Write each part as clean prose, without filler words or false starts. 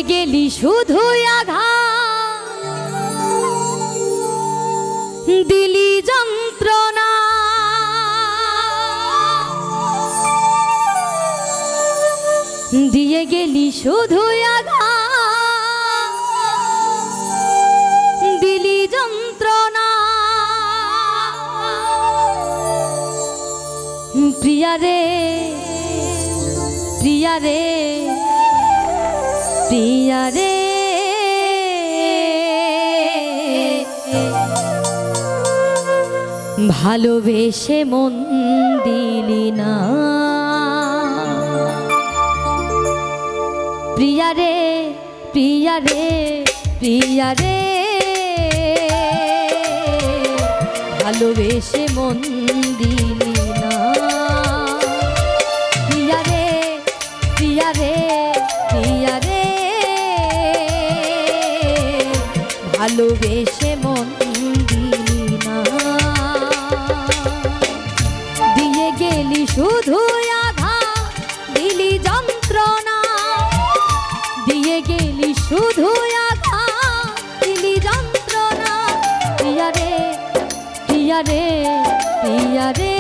গেলি শুধু আঘাত, দিলি যন্ত্রণা, দিয়ে গেলি শুধু আঘাত, দিলি যন্ত্রণা। প্রিয়া রে প্রিয়া রে প্রিয়া রে, ভালোবেসে মন দিলি না। প্রিয়া রে প্রিয়া রে প্রিয়া রে, ভালোবেসে মন দিলি না। প্রিয়া রে প্রিয়া রে প্রিয়া রে, ভালোবেসে মন দিলি না। দিয়ে গেলি শুধু আঘাত, দিলি যন্ত্রণা, দিয়ে গেলি শুধু আঘাত, দিলি যন্ত্রণা। প্রিয়া রে প্রিয়া রে প্রিয়া রে,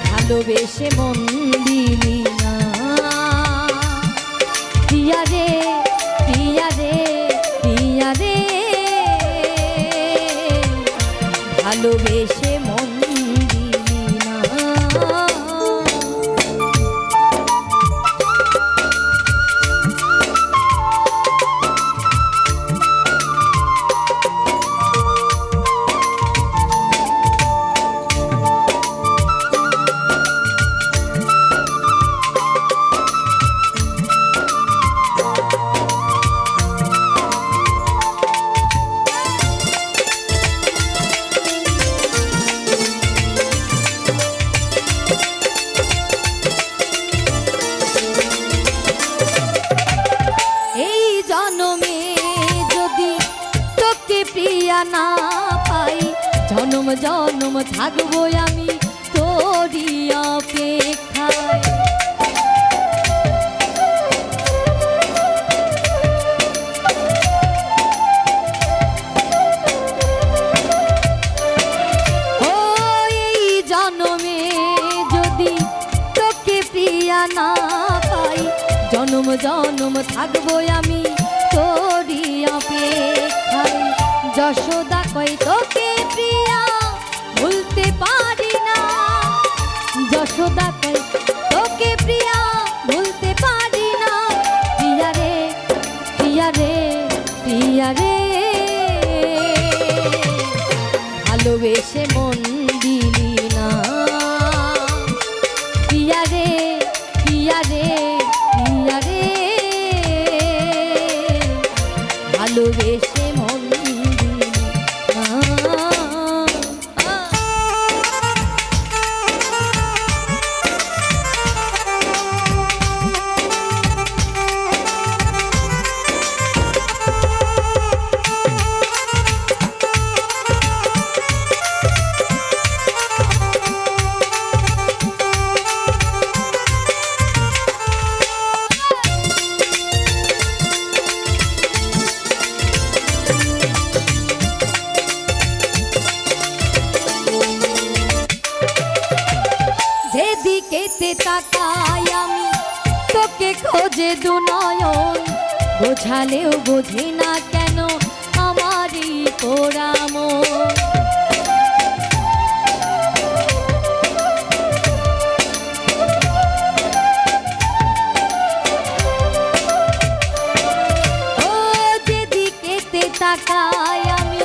ভালোবেসে মন দিলি না। প্রিয়া রে প্রিয়া রে প্রিয়া রে, ভালোবেসে মন দিলি না। প্রিয়া না পাই, জনম জনম থাকবো আমি তোরই অপেক্ষায়। ও এই জনমে যদি তোকে প্রিয়া না পাই, জনম জনম থাকবো আমি তোরই অপেক্ষায়। যশোদা কই তোকে প্রিয়া ভুলতে পারি না, যশোদা কই তোকে প্রিয়া ভুলতে পারি না। প্রিয়া রে প্রিয়া রে প্রিয়া রে, ভালোবেসে মন দিলি না। প্রিয়া রে প্রিয়া রে প্রিয়া রে, ভালোবেসে মন যেদিকেতে তাকাই আমি তোকে খোঁজে দু নয়ন, বোঝালেও বোঝে না কেন আমারই পোড়া মন। ও যেদিকেতে তাকাই আমি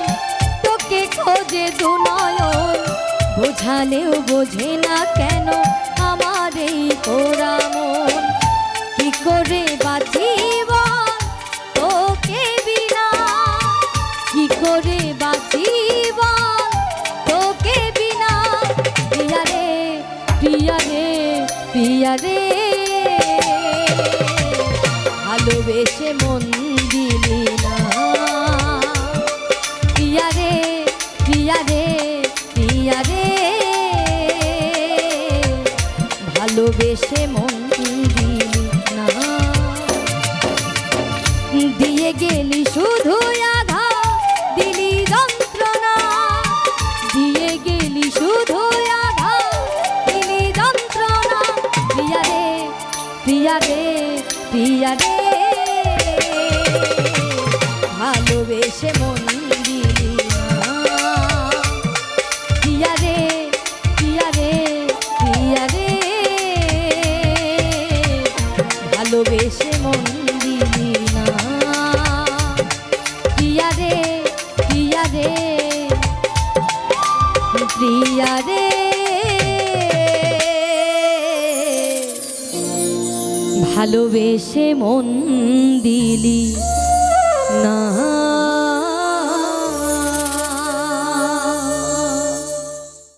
তোকে খোঁজে দু নয়ন, বোঝালেও বোঝে না কেন আমার এই পোড়া মন। কি করে বাঁচিব তোকে বিনা, কি করে বাঁচিব তোকে বিনা। প্রিয়া রে প্রিয়া রে প্রিয়া রে, ভালোবেসে মন দিলি না। প্রিয়া রে প্রিয়া রে প্রিয়া রে, ভালোবেসে মন দিলি না। গেলি শুধু আঘাত দিলি যন্ত্রণা, দিয়ে গেলি শুধু আঘাত দিলি যন্ত্রণা। প্রিয়া রে প্রিয়া রে প্রিয়া রে, ভালোবেসে মন দিলি না। প্রিয়া রে প্রিয়া রে প্রিয়া রে, ভালোবেসে মন দিলি না। প্রিয়া রে প্রিয়া রে প্রিয়া রে, ভালোবেসে মন দিলি না।